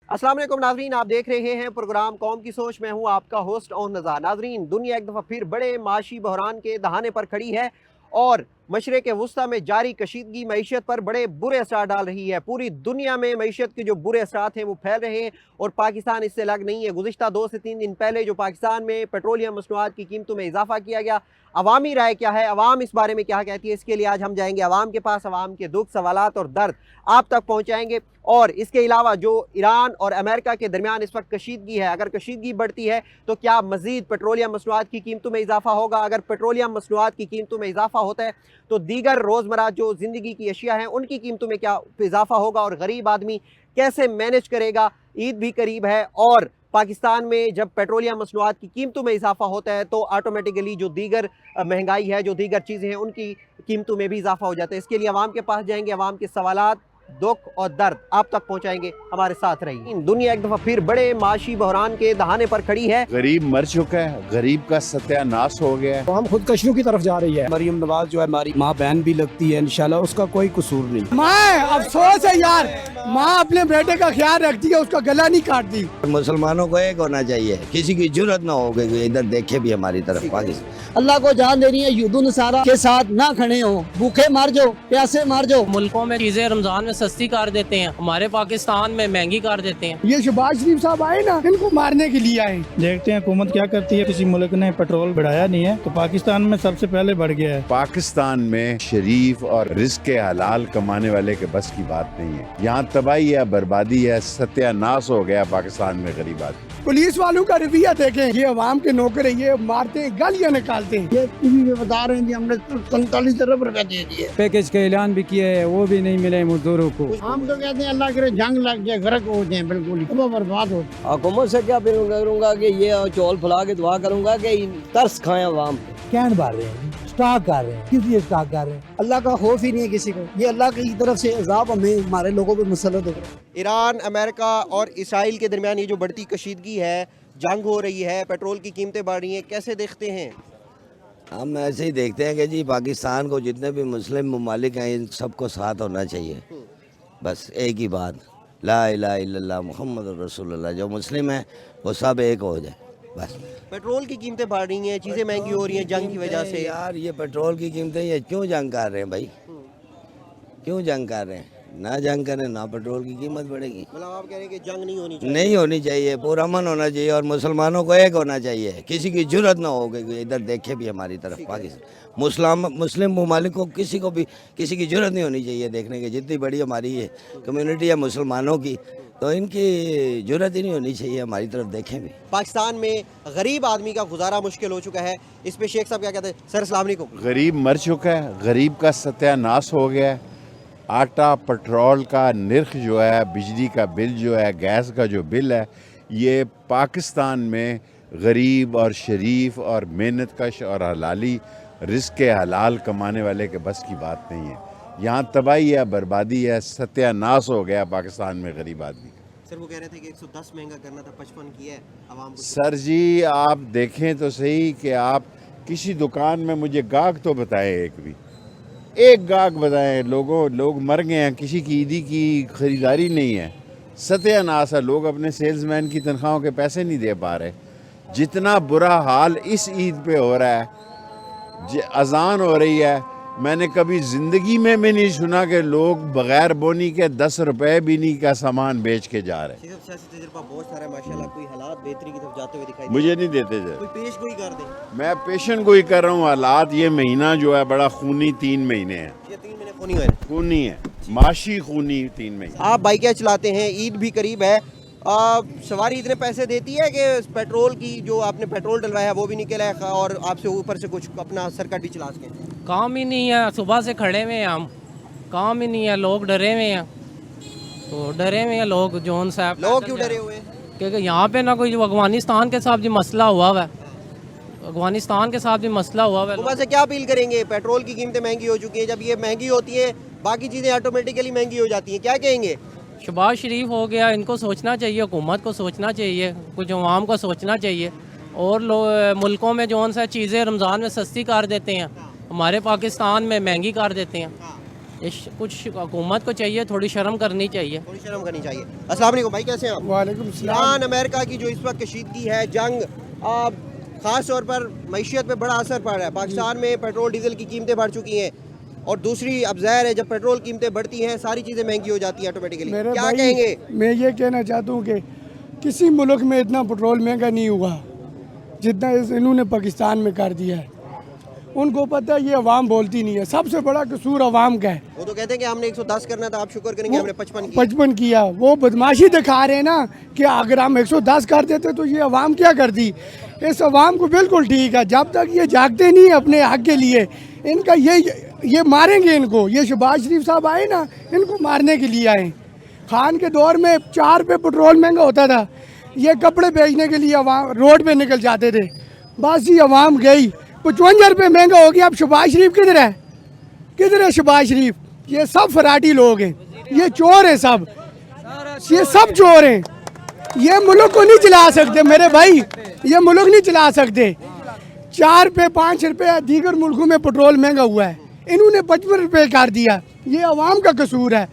अस्सलाम वालेकुम नाजरीन, आप देख रहे हैं प्रोग्राम कौम की सोच। मैं हूं आपका होस्ट और नज़ार। नाजरीन, दुनिया एक दफ़ा फिर बड़े माशी बहरान के दहाने पर खड़ी है और मशरिक़ वस्ता में जारी कशीदगी मईशत पर बड़े बुरे असर डाल रही है। पूरी दुनिया में मईशत के जो बुरे असर हैं वो फैल रहे हैं और पाकिस्तान इससे अलग नहीं है। गुज़िश्ता 2 से 3 दिन पहले जो पाकिस्तान में पेट्रोलियम मसनूआत की कीमतों में इजाफा किया गया, अवामी राय क्या है, अवाम इस बारे में क्या कहती है, इसके लिए आज हम जाएंगे अवाम के पास। अवाम के दुख, सवालात और दर्द आप तक पहुँचाएंगे। और इसके अलावा जो ईरान और अमेरिका के दरमियान इस वक्त कशीदगी है, अगर कशीदगी बढ़ती है तो क्या मजीद पेट्रोलियम मसनूआत की कीमतों में इजाफा होगा? अगर पेट्रोलियम मसनूआत की कीमतों में इजाफा होता है तो दीगर रोज़मर्रा जो ज़िंदगी की अशिया हैं उनकी कीमतों में क्या इजाफा होगा और गरीब आदमी कैसे मैनेज करेगा? ईद भी करीब है और पाकिस्तान में जब पेट्रोलियम मसनूआत की कीमतों में इजाफा होता है तो ऑटोमेटिकली जो दीगर महंगाई है, जो दीगर चीज़ें हैं, उनकी कीमतों में भी इजाफा हो जाता है। इसके लिए अवाम के पास जाएंगे, अवाम के सवालात, दुख और दर्द आप तक पहुंचाएंगे। हमारे साथ रहिए। दुनिया एक दफा फिर बड़े माशी बहरान के दहाने पर खड़ी है। गरीब मर चुका है, गरीब का सत्यानाश हो गया है। तो हम खुदकशियों की तरफ जा रही है। मरियम नवाज जो है हमारी माँ बहन भी लगती है, इंशाल्लाह उसका कोई कसूर नहीं। माँ अफसोस है यार, माँ अपने बेटे का ख्याल रखती है, उसका गला नहीं काटती। मुसलमानों को एक होना चाहिए, किसी की जरूरत ना हो कि इधर देखे भी हमारी तरफ। पाकिस्तान अल्लाह को जान देनी है, युद्ध नसारा के साथ ना खड़े हो, भूखे मर जाओ, प्यासे मर जाओ। मुल्कों में चीजें रमजान में सस्ती कर देते हैं, हमारे पाकिस्तान में महंगी कर देते हैं। ये शहबाज शरीफ साहब आए ना, इनको मारने के लिए आए। देखते हैं हुकूमत क्या करती है। किसी मुल्क ने पेट्रोल बढ़ाया नहीं है तो पाकिस्तान में सबसे पहले बढ़ गया है। पाकिस्तान में शरीफ और रिस्क के हलाल कमाने वाले के बस की बात नहीं है। यहाँ तबाही है, बर्बादी है, सत्यानाश हो गया पाकिस्तान में गरीब आदमी। पुलिस वालों का रवैया देखें, ये अवाम के नौकर है, ये मारते हैं, गालियाँ निकालते हैं। ये टीवी में बता रहे हैं कि हमने 45 अरब रुपए दे दिए। पैकेज का ऐलान भी किया है, वो भी नहीं मिले मजदूरों को। हम तो कहते हैं अल्लाह करे जंग लग जाए, गर्क हो जाए, बिल्कुल ही बर्बाद हो। हुकूमत से क्या करूँगा कि ये चौल फुला के दुआ करूँगा कि तरस खाएं अवाम। कैन बार रहे हैं, स्टॉक कर रहे हैं, किस लिए स्टॉक कर रहे हैं? अल्लाह का खौफ ही नहीं है किसी को। ये अल्लाह की तरफ से अजाब हमें हमारे लोगों पे मुसल्लत हो रहा है। ईरान, अमेरिका और इसराइल के दरमियान ये जो बढ़ती कशीदगी है, जंग हो रही है, पेट्रोल की कीमतें बढ़ रही हैं, कैसे देखते हैं? हम ऐसे ही देखते हैं कि जी पाकिस्तान को जितने भी मुस्लिम ममालिक हैं इन सबको साथ होना चाहिए। बस एक ही बात, ला इलाहा इल्लल्लाह मुहम्मद रसूलुल्लाह। जो मुस्लिम है वो सब एक हो जाए बस। पेट्रोल की कीमतें बढ़ रही हैं, चीज़ें महंगी हो रही हैं जंग की वजह से। यार ये पेट्रोल की कीमतें ये क्यों जंग कर रहे हैं भाई? क्यों जंग कर रहे हैं? ना जंग करें ना पेट्रोल की कीमत बढ़ेगी। मतलब आप कह रहे हैं कि जंग नहीं होनी चाहिए? नहीं होनी चाहिए, पुरअमन होना चाहिए और मुसलमानों को एक होना चाहिए। किसी की जरूरत ना हो कि इधर देखे भी हमारी तरफ। पाकिस्तान मुस्लिम ममालिक को किसी भी किसी की जरूरत नहीं होनी चाहिए देखने की। जितनी बड़ी हमारी ये कम्युनिटी है मुसलमानों की, तो इनकी जरूरत ही नहीं होनी चाहिए हमारी तरफ देखें भी। पाकिस्तान में गरीब आदमी का गुजारा मुश्किल हो चुका है। इस पे शेख साहब क्या कहते हैं? सर अस्सलाम वालेकुम। गरीब मर चुका है, गरीब का सत्यानाश हो गया है। आटा, पेट्रोल का निर्ख जो है, बिजली का बिल जो है, गैस का जो बिल है, ये पाकिस्तान में गरीब और शरीफ और मेहनत कश और हलाली रिस्क के हलाल कमाने वाले के बस की बात नहीं है। यहाँ तबाही है, बर्बादी है, सत्यानाश हो गया पाकिस्तान में गरीब आदमी। सर वो कह रहे थे कि 110 महंगा करना था, 55 किया है आवाम को। सर जी आप देखें तो सही कि आप किसी दुकान में मुझे गाहक तो बताएं, एक गाहक बताएं। लोग मर गए हैं, किसी की ईदी की ख़रीदारी नहीं है, सत्यानाश है। लोग अपने सेल्समैन की तनख्वाहों के पैसे नहीं दे पा रहे। जितना बुरा हाल इस ईद पे हो रहा है, अजान हो रही है, मैंने कभी ज़िंदगी में भी नहीं सुना कि लोग बगैर बोनी के 10 रुपए भी नहीं का सामान बेच के जा रहे हैं। सियासी तजुर्बा बहुत सारा है माशाल्लाह। कोई हालात बेहतरी की तरफ जाते हुए दिखाई मुझे नहीं देते थे। कोई पेश गोई कर दे। मैं पेशन गोई कर रहा हूँ। हालात ये महीना जो है बड़ा खूनी 3 महीने है। ये 3 महीने खूनी हुए, खूनी है, माशी खूनी 3 महीने। आप बाइकें चलाते हैं, ईद भी करीब है, सवारी इतने पैसे देती है कि पेट्रोल की जो आपने पेट्रोल डलवाया है वो भी निकला है और आपसे ऊपर से कुछ अपना सरकट भी चला सकें? काम ही नहीं है, सुबह से खड़े हुए हैं हम, काम ही नहीं है, लोग डरे हुए हैं। तो डरे हुए हैं लोग, जोन साहब। लोग क्यों डरे हुए हैं? क्योंकि यहाँ पे ना कोई जो अफगानिस्तान के साथ जो मसला हुआ है, अफगानिस्तान के साथ भी मसला हुआ है। हुकूमत से क्या अपील करेंगे? पेट्रोल की कीमतें महंगी हो चुकी हैं, जब ये महंगी होती है बाकी चीज़ें ऑटोमेटिकली महंगी हो जाती हैं, क्या कहेंगे? शहबाज शरीफ हो गया, इनको सोचना चाहिए, हुकूमत को सोचना चाहिए, कुछ अवाम को सोचना चाहिए। और मुल्कों में जो सा चीज़ें रमज़ान में सस्ती कर देते हैं, हमारे पाकिस्तान में महंगी कर देते हैं। कुछ हुकूमत को चाहिए, थोड़ी शर्म करनी चाहिए। थोड़ी शर्म करनी चाहिए। अस्सलाम वालेकुम भाई, कैसे हैं आप? वालेकुम सलाम। ईरान अमेरिका की जो इस वक्त कशीदगी है, जंग, ख़ास तौर पर मईशत पे बड़ा असर पड़ रहा है। पाकिस्तान में पेट्रोल डीजल की कीमतें बढ़ चुकी हैं और दूसरी अब ज़ाहिर है जब पेट्रोल कीमतें बढ़ती हैं सारी चीज़ें महंगी हो जाती हैं ऑटोमेटिकली। मेरे क्या भाई, कहेंगे? मैं ये कहना चाहता हूँ कि किसी मुल्क में इतना पेट्रोल महंगा नहीं हुआ जितना इन्होंने पाकिस्तान में कर दिया है। उनको पता है ये अवाम बोलती नहीं है, सबसे बड़ा कसूर अवाम का है। वो तो कहते हैं कि हमने 110 करना था, आप शुक्र करेंगे हमने 55 किया। 55 किया, वो बदमाशी दिखा रहे हैं ना कि अगर हम 110 कर देते तो ये अवाम क्या करती। इस अवाम को बिल्कुल ठीक है, जब तक ये जागते नहीं अपने हक के लिए, इनका ये मारेंगे इनको। ये शहबाज शरीफ साहब आए ना, इनको मारने के लिए आए। खान के दौर में 4 रुपये पेट्रोल महंगा होता था, ये कपड़े बेचने के लिए अवाम रोड पे निकल जाते थे। बस ये अवाम गई, 55 रुपये महंगा हो गया। अब शहबाज शरीफ किधर है? किधर है शहबाज शरीफ? ये सब फराटी लोग हैं, ये चोर हैं सब, ये सब चोर हैं। ये मुल्क को नहीं चला सकते मेरे भाई, ये मुल्क नहीं चला सकते। 4 रुपये 5 रुपये दीगर मुल्कों में पेट्रोल महंगा हुआ है, इन्होंने 55 रुपये कर दिया। ये अवाम का कसूर है।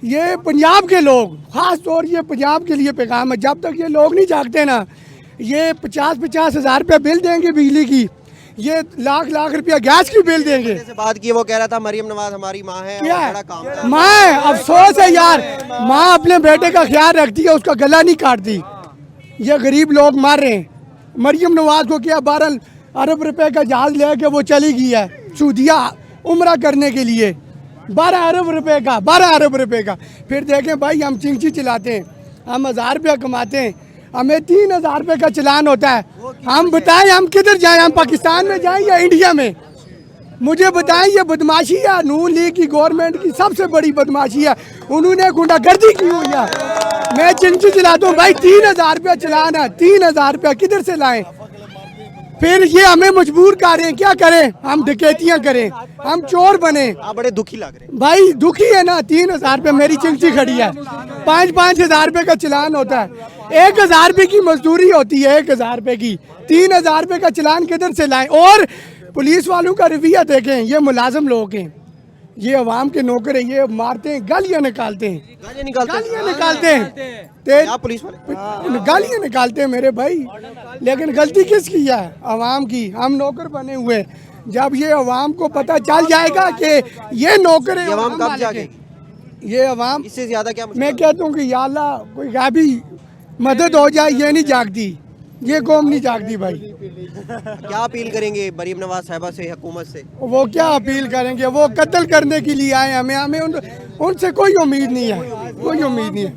ये पंजाब के लोग, ख़ास तौर ये पंजाब के लिए पैगाम है, जब तक ये लोग नहीं जागते ना, ये 50-50 हज़ार रुपया बिल देंगे बिजली की, ये लाख रुपया गैस की बिल देंगे। से बात की, वो कह रहा था मरियम नवाज हमारी माँ है क्या और बड़ा काम था। माँ, अफसोस है यार, माँ अपने बेटे का ख्याल रखती है, उसका गला नहीं काटती। ये गरीब लोग मार रहे हैं। मरियम नवाज को क्या 12 अरब रुपए का जहाज लेके वो चली गई है सऊदीया उम्रा करने के लिए। 12 अरब रुपए का, 12 अरब रुपए का। फिर देखें भाई, हम चिंची चलाते हैं, हम 1000 रुपया कमाते हैं, हमें 3000 रुपये का चलान होता है। हम बताएं हम किधर जाएं? हम पाकिस्तान में जाएं या इंडिया में? मुझे बताएं। ये बदमाशी है नून लीग की गवर्नमेंट की, सबसे बड़ी बदमाशी है। उन्होंने गुंडागर्दी की हुई है। मैं चिंची चलाता हूँ भाई, 3000 रुपया चलान है, 3000 रुपया किधर से लाएं? फिर ये हमें मजबूर कर रहे हैं, क्या करें? हम डकैतियाँ करें, हम चोर बने। आप बड़े दुखी लग रहे हैं भाई, दुखी है ना। 3000 रुपये मेरी चिंची खड़ी है, 5-5 हज़ार रुपये का चलान होता है, 1000 रुपये की मजदूरी होती है, 1000 रुपये की। 3000 रुपये का चलान किधर से लाएं? और पुलिस वालों का रवैया देखें, ये मुलाजिम लोग हैं, ये अवाम के नौकर हैं, ये मारते हैं, गालियाँ निकालते हैं, गालियाँ निकालते हैं, पुलिस वाले गालियाँ निकालते हैं मेरे भाई। लेकिन गलती किसकी है? अवाम की। हम नौकर बने हुए। जब ये अवाम को पता चल जाएगा कि ये नौकर है, अवाम कब जागे? ये अवाम, इससे ज्यादा क्या मैं कहता हूँ कि या अल्लाह कोई गायबी मदद हो जाए, ये नहीं जागती, ये कौम नहीं जागती भाई। क्या अपील करेंगे मरियम नवाज साहिबा से, हुकूमत से? वो क्या अपील करेंगे? वो कत्ल करने के लिए आए। हमें उनसे कोई उम्मीद नहीं है, कोई उम्मीद नहीं है।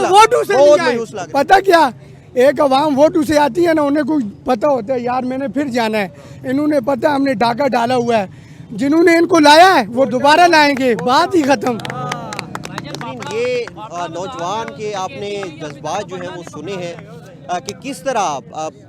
वोटू से नहीं आए। पता क्या, एक अवाम वोटू से आती है ना, उन्हें कोई पता होता है यार मैंने फिर जाना है। इन्होंने पता हमने डाका डाला हुआ है, जिन्होंने इनको लाया है वो दोबारा लाएंगे, बात ही खत्म। ये नौजवान के आपने जज्बात जो है वो सुने हैं कि किस तरह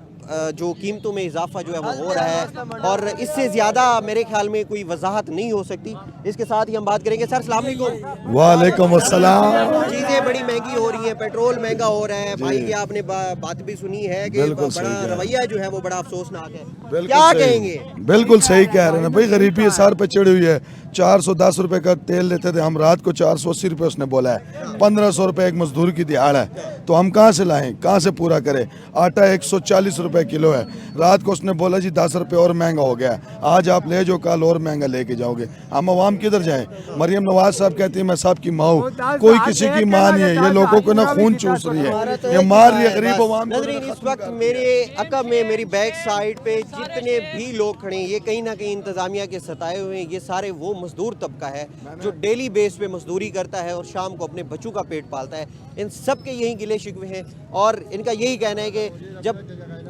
जो कीमतों में इजाफा जो है वो हो रहा है और इससे ज़्यादा मेरे ख्याल में कोई वजाहत नहीं हो सकती। इसके साथ ही हम बात करेंगे। सर अस्सलाम वालेकुम। वालेकुम अस्सलाम। चीज़ें बड़ी महंगी हो रही हैं, पेट्रोल महंगा हो रहा है। भाई की आपने बात भी सुनी है कि बड़ा रवैया जो है वो बड़ा अफसोसनाक है, क्या कहेंगे? बिल्कुल सही कह रहे हैं भाई, गरीबी इसार पे चढ़ी हुई है। 410 रुपए का तेल लेते थे हम, रात को 480 रुपए उसने बोला है। 1500 रुपए एक मजदूर की दिहाड़ है, तो हम कहाँ से लाएं, कहाँ से पूरा करें? आटा 140 रुपए किलो है, रात को उसने बोला जी 10 रुपए और महंगा हो गया है, आज आप ले जाओ, कल और महंगा लेके जाओगे। हम अवाम किधर जाएं? मरियम नवाज साहब कहती है मैं सबकी माँ हूँ, कोई किसी की माँ नहीं है। ये लोगों को ना खून चूस रही है, ये मार रही है गरीब अवाम। इस वक्त मेरे अकब में, मेरी बैक साइड पे जितने भी लोग खड़े हैं, ये कहीं ना कहीं इंतजामिया के सताए हुए हैं। ये सारे वो मजदूर तबका है जो डेली बेस पे मजदूरी करता है और शाम को अपने बच्चों का पेट पालता है। इन सब के यही गिले शिकवे हैं और इनका यही कहना है कि जब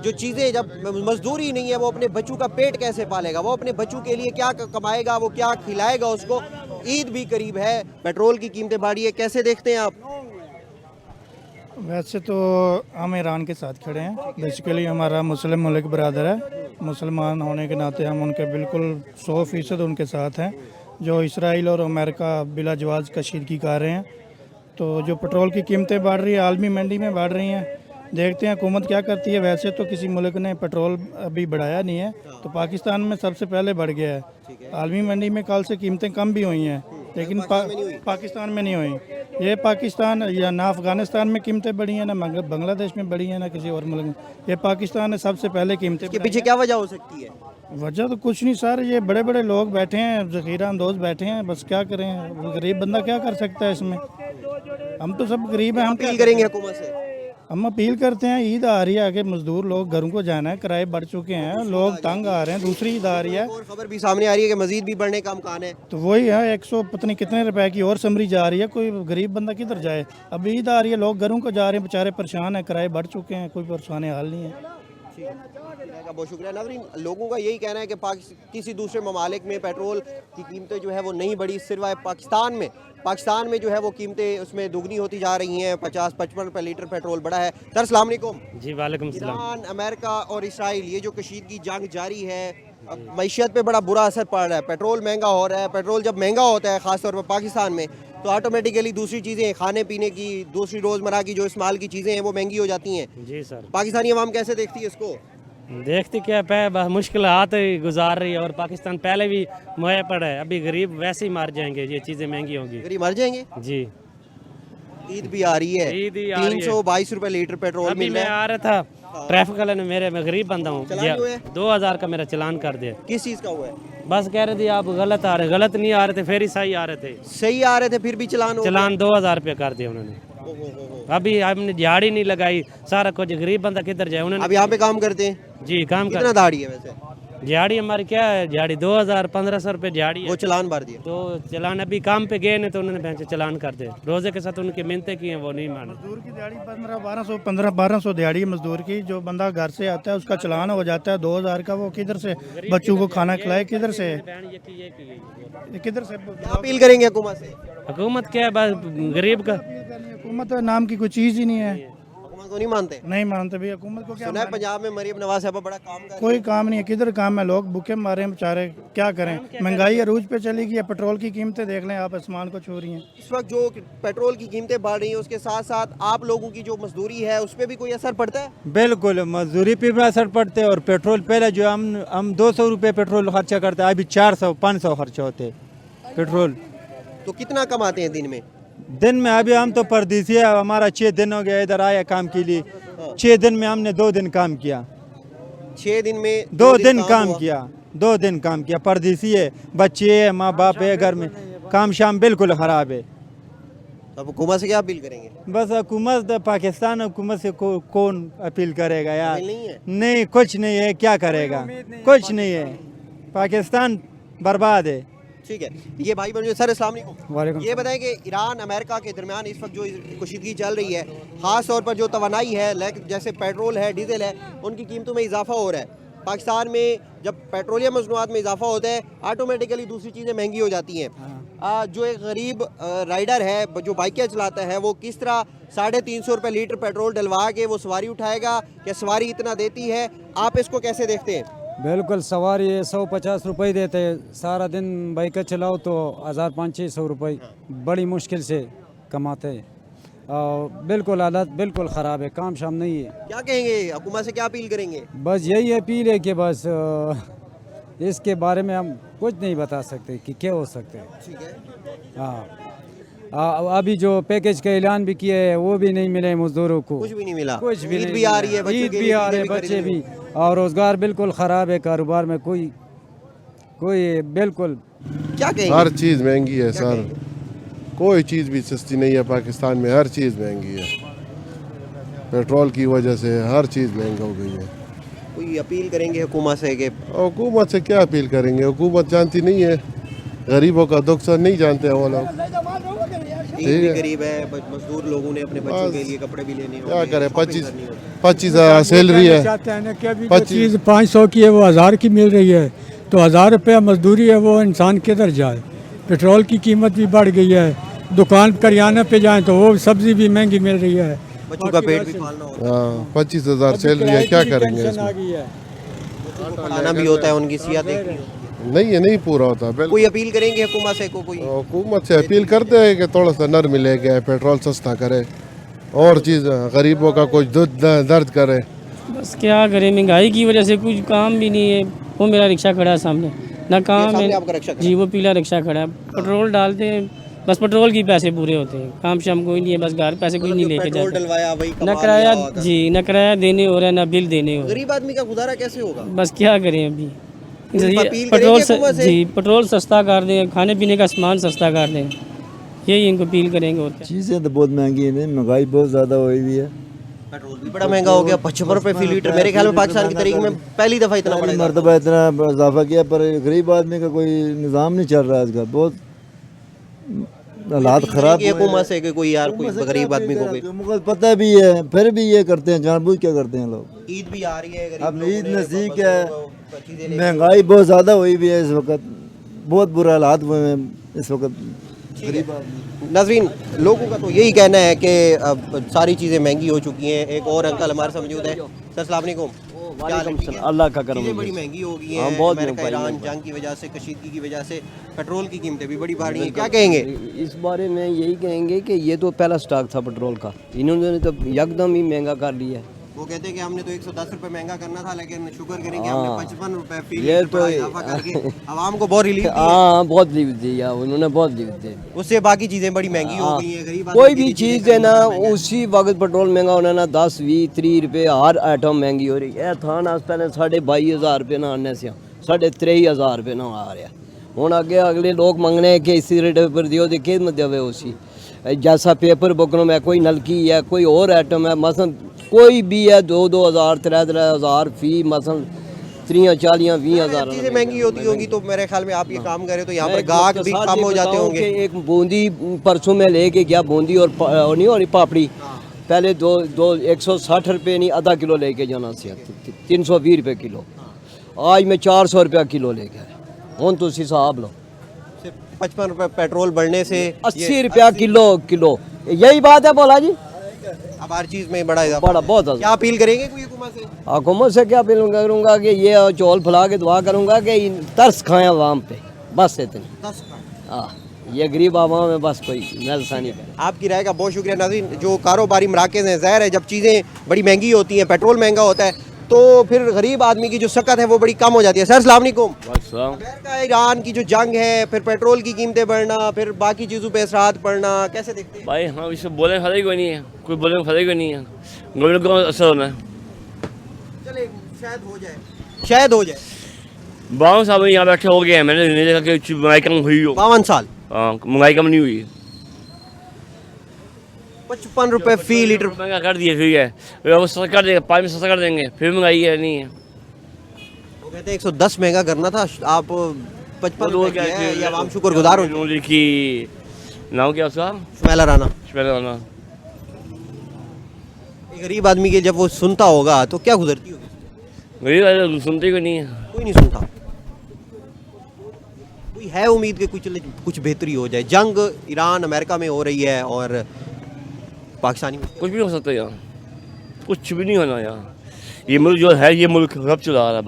जो चीज़ें, जब मजदूरी नहीं है, वो अपने बच्चों का पेट कैसे पालेगा? वो अपने बच्चों के लिए क्या कमाएगा? वो क्या खिलाएगा उसको? ईद भी करीब है, पेट्रोल की कीमतें बढ़ी है, कैसे देखते हैं आप? वैसे तो हम ईरान के साथ खड़े हैं। बेसिकली हमारा मुस्लिम मुल्क बरादर है, मुसलमान होने के नाते हम उनके बिल्कुल 100% उनके साथ हैं। जो इसराइल और अमेरिका बिला जवाज़ कशीदगी कर रहे हैं, तो जो पेट्रोल की कीमतें बढ़ रही है, आलमी मंडी में बढ़ रही हैं, देखते हैं हुकूमत क्या करती है। वैसे तो किसी मुल्क ने पेट्रोल अभी बढ़ाया नहीं है, तो पाकिस्तान में सबसे पहले बढ़ गया है। आलमी मंडी में कल से कीमतें कम भी हुई हैं, लेकिन पाकिस्तान में नहीं हुई। ये पाकिस्तान या ना अफ़गानिस्तान में कीमतें बढ़ी हैं, ना बांग्लादेश में बढ़ी हैं, ना किसी और मुल्क में। ये पाकिस्तान ने सबसे पहले कीमतें इसके पीछे क्या वजह हो सकती है? वजह तो कुछ नहीं सर, ये बड़े बड़े लोग बैठे हैं, ज़ख़ीरा अंदोज़ बैठे हैं, बस क्या करें। गरीब बंदा क्या कर सकता है इसमें? हम तो सब गरीब हैं। हम अपील करेंगे हुकूमत से? हम अपील करते हैं, ईद आ रही है आगे, मजदूर लोग घरों को जाना है, किराए बढ़ चुके हैं, लोग तंग आ रहे हैं, दूसरी ईद आ रही है। और खबर भी सामने आ रही है कि मजीद भी बढ़ने का अमकान है। तो वही है, 100 पता नहीं कितने रुपए की और समरी जा रही है। कोई गरीब बंदा किधर जाए? अब ईद आ रही है, लोग घरों को जा रहे हैं, बेचारे परेशान हैं, किराए बढ़ चुके हैं, कोई परेशानी हाल नहीं है। का बहुत शुक्रिया नाज़रीन। लोगों का यही कहना है कि किसी दूसरे ममालिक में पेट्रोल की कीमतें जो है वो नहीं बढ़ी, सिवाय पाकिस्तान में जो है वो कीमतें उसमें दुगनी होती जा रही हैं। 50-55 रुपये लीटर पेट्रोल बढ़ा है। सर अस्सलाम वालेकुम। जी वालेकुम सलाम। ईरान, अमेरिका और इसराइल, ये जो कशीदगी जंग जारी है, मईशत पे बड़ा बुरा असर पड़ रहा है। पेट्रोल महंगा हो रहा है। पेट्रोल जब महंगा होता है ख़ासतौर पर पाकिस्तान में, तो ऑटोमेटिकली दूसरी चीज़ें, खाने पीने की, दूसरी रोज़मर्रा की जो इस्तेमाल की चीज़ें हैं वो महंगी हो जाती हैं। जी सर। पाकिस्तानी अवाम कैसे देखती है इसको? देखती क्या है, मुश्किल हाथ गुजार रही है, और पाकिस्तान पहले भी मुहैया पड़ा है। अभी गरीब वैसे ही मार जाएंगे, ये चीज़ें महंगी होंगी। गरीब मर जाएंगे? जी। ईद भी आ रही है, ईद ही आ रही है। 322 रुपये लीटर पेट्रोल अभी मिल मैं रहा है। आ रहा था, ट्रैफिक वाले ने मैं गरीब बंदा हूँ, चलान हुआ है? 2000 का मेरा चलान कर दिया। किस चीज़ का हुआ है? बस कह रहे थे आप गलत आ रहे, गलत नहीं आ रहे थे, फिर ही सही आ रहे थे। सही आ रहे थे फिर भी चलान हो चलान 2000 रुपये कर दिया उन्होंने। गया। अभी हमने दिहाड़ी नहीं लगाई, सारा कुछ, गरीब बंदा किधर जाए? उन्होंने अब यहाँ पे काम करते हैं? जी काम कितना कर। दाढ़ी है वैसे? दिहाड़ी हमारी क्या है, दिहाड़ी 2000-1500 रुपये दिहाड़ी वो है। चलान भर दिया? तो चलान अभी काम पे गए नहीं, तो उन्होंने भैंस चलान कर दे। रोजे के साथ उनकी मिन्नतें की हैं, वो नहीं माने। मजदूर की दिहाड़ी 1500-1200 दिहाड़ी है मजदूर की। जो बंदा घर से आता है उसका चलान हो जाता है 2000 का। वो किधर से बच्चों को खाना खिलाए? किधर से किधर से? क्या अपील करेंगे हुकूमत से? हुकूमत क्या है, बस गरीब का। हुकूमत नाम की कोई चीज़ ही नहीं है। हुकूमत को नहीं मानते? नहीं मानते भैया, हुकूमत को क्या सुना है माने? पंजाब में मरीम नवाज साहब बड़ा काम कर रही कोई काम नहीं है, किधर काम है? लोग भूखे मारे हैं बेचारे, क्या करें? महंगाई अरूज पे चली गई है। पेट्रोल की कीमतें देख लें आप, आसमान को छू रही हैं। इस वक्त जो पेट्रोल की कीमतें बढ़ रही हैं, उसके साथ साथ आप लोगों की जो मजदूरी है उस पर भी कोई असर पड़ता है? बिल्कुल, मजदूरी पे भी असर पड़ते और पेट्रोल पहले जो हम 200 रुपये पेट्रोल खर्चा करते हैं, अभी 400-500 खर्चा होते पेट्रोल। तो कितना कमाते हैं दिन में? दिन में अभी हम तो परदेसी है, हमारा 6 दिन हो गया इधर आया काम के लिए। 6 दिन में हमने 2 दिन काम किया। 6 दिन में 2 दिन काम हुआ? किया, 2 दिन काम किया। परदेसी है, बच्चे है, माँ बाप है घर में, काम शाम बिल्कुल ख़राब है। अब हुकूमत से क्या अपील करेंगे? बस हुकूमत, पाकिस्तान हुकूमत से कौन अपील करेगा यार? अपील नहीं है? नहीं, कुछ नहीं है, क्या करेगा? कुछ नहीं है, पाकिस्तान बर्बाद है। ठीक है, ये भाई बहन सर अस्सलाम वालेकुम। वालेकुम। ये बताएं कि ईरान अमेरिका के दरमियान इस वक्त जो कशीदगी चल रही है, ख़ास तौर पर जो तवानाई है, जैसे पेट्रोल है, डीजल है, उनकी कीमतों में इजाफा हो रहा है। पाकिस्तान में जब पेट्रोलियम मसनूआत में इजाफा होता है, ऑटोमेटिकली दूसरी चीज़ें महंगी हो जाती हैं। जो एक गरीब राइडर है जो बाइकें चलाता है, वो किस तरह 350 रुपये लीटर पेट्रोल डलवा के वो सवारी उठाएगा? क्या सवारी इतना देती है? आप इसको कैसे देखते हैं? बिल्कुल, सवारी 150 रुपये देते हैं, सारा दिन बाइक चलाओ तो 1500-600 रुपये बड़ी मुश्किल से कमाते हैं। बिल्कुल हालत बिल्कुल ख़राब है, काम शाम नहीं है। क्या कहेंगे, हुकूमत से क्या अपील करेंगे? बस यही अपील है कि बस इसके बारे में हम कुछ नहीं बता सकते कि क्या हो सकते हैं। ठीक है। हाँ, अभी जो पैकेज का ऐलान भी किया है वो भी नहीं मिले मजदूरों को, कुछ भी नहीं मिला। कुछ भी ईद नहीं भी आ मिला। रही है, बच्चों ईद के भी लिए आ रहे, चीज़ें भी बच्चे खरीदनी भी, और रोजगार बिल्कुल ख़राब है, कारोबार में कोई बिल्कुल। क्या कहेंगे? हर चीज़ महंगी है सर, कोई चीज़ भी सस्ती नहीं है पाकिस्तान में, हर चीज़ महंगी है। पेट्रोल की वजह से हर चीज़ महंगा हो गई है। कोई अपील करेंगे हुकूमत से कि? हुकूमत से क्या अपील करेंगे, हुकूमत जानती नहीं है, गरीबों का दुख सर नहीं जानते हैं वो लोग। ईद भी करीब है, मजदूर लोगों ने अपने बच्चों के लिए कपड़े भी लेने क्या होंगे, करें, शॉपिंग करनी होगी। 25,000 सैलरी है, चाहते हैं ना कि अभी जो 25 चीज़ 500 की है वो 1000 की मिल रही है, तो 1000 रुपया मजदूरी है, वो इंसान किधर जाए? पेट्रोल की कीमत भी बढ़ गई है, दुकान करियाना पे जाएं तो वो सब्जी भी महंगी मिल रही है, बच्चों का पेट भी पालना होता है, 25,000 सैलरी है, क्या करेंगे टेंशन आ इसमें? गई है। खाना भी होता है, उनकी सियात देखनी होती है। नहीं है, नहीं पूरा होता। बिल्कुल कोई अपील करेंगे हुकूमत से? कोई हुकूमत से अपील करते हैं कि थोड़ा सा नरमी ले गए, पेट्रोल सस्ता करे, और चीज़ गरीबों का कुछ दर्द करे। बस क्या करें, महंगाई की वजह से कुछ काम भी नहीं है। वो मेरा रिक्शा खड़ा है सामने, ना काम सामने है। आपका रिक्शा खड़ा जी वो पीला रिक्शा खड़ा है, पेट्रोल डालते हैं, बस पेट्रोल की पैसे पूरे होते हैं, काम शाम कोई नहीं है, बस घर पैसे कोई नहीं लेके पेट्रोल जाता। डलवाया वही ना कमा किराया, लिया होगा। जी ना किराया देने हो रहा है, ना बिल देने हो रहा गरीब आदमी का गुजारा कैसे होगा? है। बस क्या करें अभी, अपील पेट्रोल करेंगे हुकूमत से? जी पेट्रोल सस्ता कर दें, खाने पीने का सामान सस्ता कर दें, यही इनको अपील करेंगे। और क्या। चीज़ें तो बहुत महंगी हैं, महंगाई बहुत ज़्यादा हुई हुई है। पेट्रोल भी बड़ा महंगा हो गया, 55 रुपए फी लीटर। मेरे ख्याल में पाकिस्तान की तारीख में पहली दफा इतना बड़ा इजाफा। मरतबा इतना इजाफा किया, पर गरीब आदमी का कोई निज़ाम नहीं चल रहा आजकल, बहुत हालात ख़राब है हुकूमत से कि कोई यार कोई गरीब आदमी को भी मुझे पता भी है, फिर भी ये करते हैं, जानबूझ क्या करते हैं लोग। ईद भी आ रही है, गरीब अब लोगों ईद ने नज़दीक बकरों है, को चीजें लेके- महंगाई बहुत ज़्यादा हुई भी है इस वक्त, बहुत बुरा हालात हुए हैं इस वक्त गरीब आदमी। नाज़रीन, लोगों का तो यही कहना है कि अब सारी चीज़ें महंगी हो चुकी हैं। एक और अंकल हमारे साथ मौजूद है। सर अस्सलाम वालेकुम। क्या हाल है? ठीक है? अल्लाह का करम चीज़ें है। बड़ी महंगी हो गई हाँ, हैं। बहुत अमेरिका महंगाई ईरान है। जंग की वजह से, कशीदगी की वजह से पेट्रोल की कीमतें भी बड़ी बढ़ रही हैं। क्या कहेंगे? इस बारे में यही कहेंगे कि ये तो पहला स्टॉक था पेट्रोल का, इन्होंने तो यकदम ही महंगा कर लिया है। वो कहते हैं कि हमने तो 110 रुपए महंगा करना था, लेकिन शुक्र करें कि हाँ। हमने 55 रुपए फी ये लीटर तो पर इजाफा करके आवाम को बहुत रिलीफ दिया। हाँ बहुत रिलीफ दिया उन्होंने, बहुत रिलीफ दिया। उससे बाकी चीज़ें बड़ी महंगी हो गई हैं। गरीब आदमी कोई की भी चीज़ें चीज़ है ना, महंगी हैं। उसी वक्त पेट्रोल महंगा होना ना, 10 20 30 रुपये हर आइटम महंगी हो रही है। थान अस पहले 22,500 रुपये ना आने से 23,500 रुपये ना आ रहा। हूँ अगे अगले लोग मंगने कि इसी रेट पर दियो, तो किस देवे उसी जैसा पेपर बुकरों में कोई नलकी है, कोई और आइटम है, मसन कोई भी है 2,000 3,000 फी, मसन 30,000 20,000 चीज़ें महंगी होती होंगी तो मेरे ख्याल में आप ये काम करें तो यहाँ पर गाहक भी कम हो जाते होंगे। एक बूंदी परसों में लेके गया, बूंदी और नहीं हो रही पापड़ी, पहले 160 रुपये नहीं आधा किलो लेके जाना से 320 रुपये किलो, आज मैं 400 रुपया किलो लेके आया। हूँ तुम हिसाब लो, 55 रुपए पेट्रोल बढ़ने से 80 रुपया किलो, यही बात है बोला जी। अब हर चीज़ में बड़ा इजाफा। बड़ा बहुत क्या अपील करेंगे कोई हुकूमत से? हुकूमत से क्या अपील करूँगा कि ये चौल फैला के दुआ करूँगा कि तरस खाएं आवाम पे, बस इतनी। हाँ, ये गरीब आवाम है, बस कोई नजसानी करे। आपकी राय का बहुत शुक्रिया। नाज़रीन, जो कारोबारी मराकज़ हैं, ज़ाहिर है जब चीज़ें बड़ी महंगी होती हैं, पेट्रोल महंगा होता है, तो फिर गरीब आदमी की जो सकत है वो बड़ी कम हो जाती है। सर अस्सलाम वालेकुम। अमेरिका ईरान की जो जंग है, फिर पेट्रोल की कीमतें बढ़ना, फिर बाकी चीज़ों पे असरात पड़ना, कैसे देखते हैं? भाई हाँ, इसे बोलने का फायदा कोई नहीं है, कोई बोलने का फायदा कोई नहीं है, गवर्नमेंट को असर होना है। चले शायद हो जाए, शायद हो जाए। 52 साल में यहाँ बैठे हो गए हैं, मैंने नहीं देखा कि महंगाई कम हुई हो। 52 साल हाँ, महंगाई कम नहीं हुई। 55 रुपए फी लीटर महंगा कर दिए, फिर है वो सस्ता कर देंगे, 5 में सस्ता कर देंगे, फिर महंगाई है नहीं है। वो कहते हैं 110 महंगा करना था, आप 55 वो रुपए क्या किया है, है, ये आवाम शुक्रगुजार हो। उन्होंने लिखी, नाम क्या उसका? शुमैला राना। शुमैला राना। एक गरीब आदमी के जब वो सुनता होगा तो क्या गुजरती होगी? गरीब आदमी सुनते कोई नहीं है। कोई नहीं सुनता। कोई है उम्मीद कि कुछ बेहतरी हो जाए? जंग ईरान अमेरिका में हो रही है और पाकिस्तानी में कुछ भी हो सकता है यहाँ, कुछ भी नहीं होना यहाँ। ये मुल्क जो है, ये मुल्क रब चला रहा है,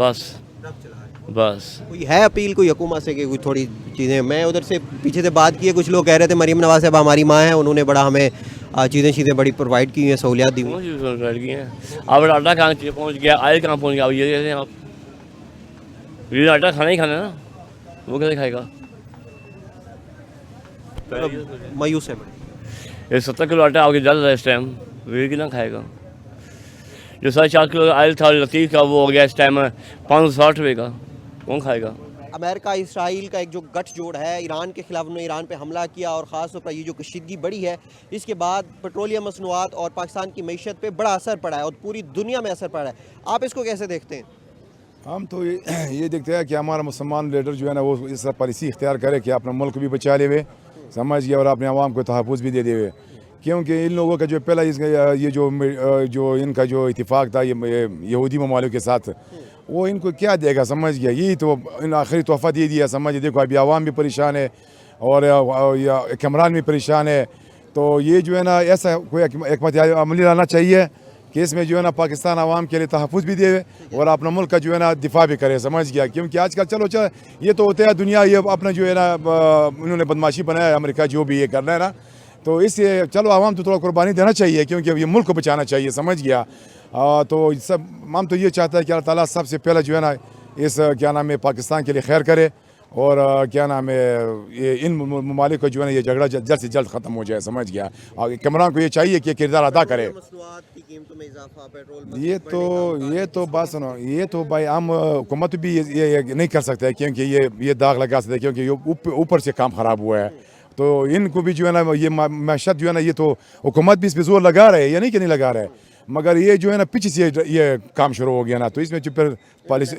बस। कोई है अपील कोई हुकूमत से कि कुछ थोड़ी चीज़ें? मैं उधर से पीछे से बात की है, कुछ लोग कह रहे थे मरीम नवाज साहब हमारी माँ है, उन्होंने बड़ा हमें चीज़ें बड़ी प्रोवाइड की हैं, सहूलियात दी हुई हैं। अब आटा कहाँ पहुँच गया, आयल कहाँ पहुँच गया, अब ये कहते हैं आप, ये आटा खाना ही खाना है ना, वो कैसे खाएगा? मायूस है बड़े। ये 70 किलो आटा आगे जल रहा है इस टाइम, वे कितना खाएगा? जो 4.5 किलो आयल था लतीफ़ का, वो हो गया इस टाइम 560 रुपये का, कौन खाएगा? अमेरिका इसराइल का एक जो गठजोड़ है, ईरान के खिलाफ उन्होंने ईरान पे हमला किया और ख़ास तौर पर ये जो कशीदगी बढ़ी है, इसके बाद पेट्रोलियम मसनूआत और पाकिस्तान की मीशत पे बड़ा असर पड़ा है और पूरी दुनिया में असर पड़ा है। आप इसको कैसे देखते हैं? हम तो ये देखते हैं कि हमारा मुसलमान लीडर जो है ना, वो इस पॉलिसी इख्तियार करे कि अपना मुल्क भी बचा ले हुए, समझ गया, और अपने आवाम को तहफ़्फ़ुज़ भी दे दे हुए। क्योंकि इन लोगों का जो पहला ये जो इनका जो इत्तेफाक था ये यहूदी ममालिक के साथ, वो इनको क्या देगा, समझ गया, यही तो इन आखिरी तोहफ़ा दे दिया, समझ। देखो अभी आवाम भी परेशान है और हुक्मरान भी परेशान है, तो ये जो है ना ऐसा कोई हिकमत अमली लाना चाहिए कि इसमें जो है ना पाकिस्तान आवाम के लिए तहफ़्फ़ुज़ भी दे और अपना मुल्क का जो है ना दिफा भी करे, समझ गया। क्योंकि आजकल चलो ये तो होता है दुनिया, ये अपना जो है ना उन्होंने बदमाशी बनाया है अमेरिका, जो भी ये करना है ना, तो इससे चलो आवाम तो थोड़ा कुर्बानी देना चाहिए, क्योंकि अब ये मुल्क को बचाना चाहिए, समझ गया। तो सब हम तो ये चाहता है कि अल्लाह ताला सबसे पहले जो है ना इस क्या नाम है पाकिस्तान के लिए खैर करे, और क्या नाम है ये इन ममालिक को जो है ना ये झगड़ा जल्द से जल्द ख़त्म हो जाए, समझ गया। और इमरान को ये चाहिए कि किरदार अदा करे। ये तो बात सुनो, ये तो भाई आम हुकूमत भी ये नहीं कर सकता है, क्योंकि ये दाग लगा सकते हैं, क्योंकि ये ऊपर से काम ख़राब हुआ है। तो इनको भी जो है ना ये मैशत जो है ना ये तो हुकूमत भी इस पर जोर लगा रहे हैं, ये नहीं कि नहीं लगा रहे, मगर ये जो है ना पीछे से ये काम शुरू हो गया ना, तो इसमें जो फिर पॉलिसी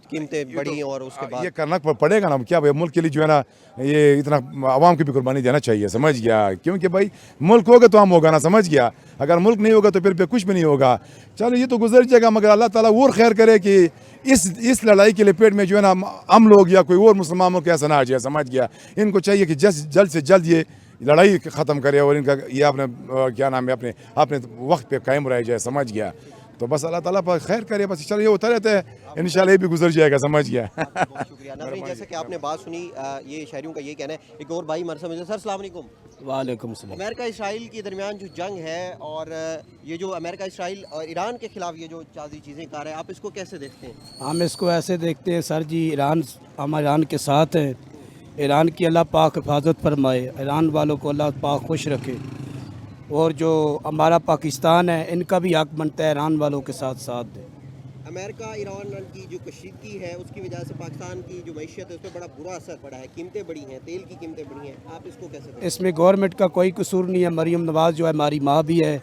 कीमतें बढ़ी और उसके बाद ये करना पड़ेगा ना। क्या भाई मुल्क के लिए जो है ना ये इतना आवाम की भी कुर्बानी देना चाहिए, समझ गया। क्योंकि भाई मुल्क होगा तो हम होगा ना, समझ गया। अगर मुल्क नहीं होगा तो फिर कुछ भी नहीं होगा। चलो ये तो गुजर जाएगा, मगर अल्लाह ताला और खैर करे कि इस लड़ाई के लपेट में जो है ना हम लोग या कोई और मुसलमान मुल्क ऐसा ना आ जाए, समझ गया। इनको चाहिए कि जल्द से जल्द ये लड़ाई ख़त्म करे और इनका ये अपने क्या नाम है अपने वक्त पे कायम रह जाए, समझ गया। तो बस अल्लाह ताला पर खैर करे, बस चलो ये होता रहता है, इंशाल्लाह ये भी गुजर जाएगा, समझ गया। बहुत शुक्रिया नाज़रीन, जैसे कि आपने बात सुनी, ये शहरियों का ये कहना है। एक और भाई मरसा मुझे, सर अस्सलाम वालेकुम। वालेकुम सलाम। अमेरिका इसराइल के दरमियान जो जंग है और ये जो अमेरिका इसराइल और ईरान के खिलाफ ये जो चादी चीज़ें कर रहे हैं, आप इसको कैसे देखते हैं? हम इसको ऐसे देखते हैं सर जी, हम ईरान के साथ हैं। ईरान की अल्लाह पाक हिफाजत फरमाए, ईरान वालों को अल्लाह पाक खुश रखे, और जो हमारा पाकिस्तान है इनका भी हक बनता है ईरान वालों के साथ साथ दे। अमेरिका ईरान की जो कशीदगी है उसकी वजह से पाकिस्तान की जो मैशियत है उस पर बड़ा बुरा असर पड़ा है, कीमतें बढ़ी हैं, तेल की कीमतें बढ़ी हैं, आप इसको कैसे देखते हैं? इसमें गवर्नमेंट का कोई कसूर नहीं है। मरीम नवाज़ जो है हमारी माँ भी है,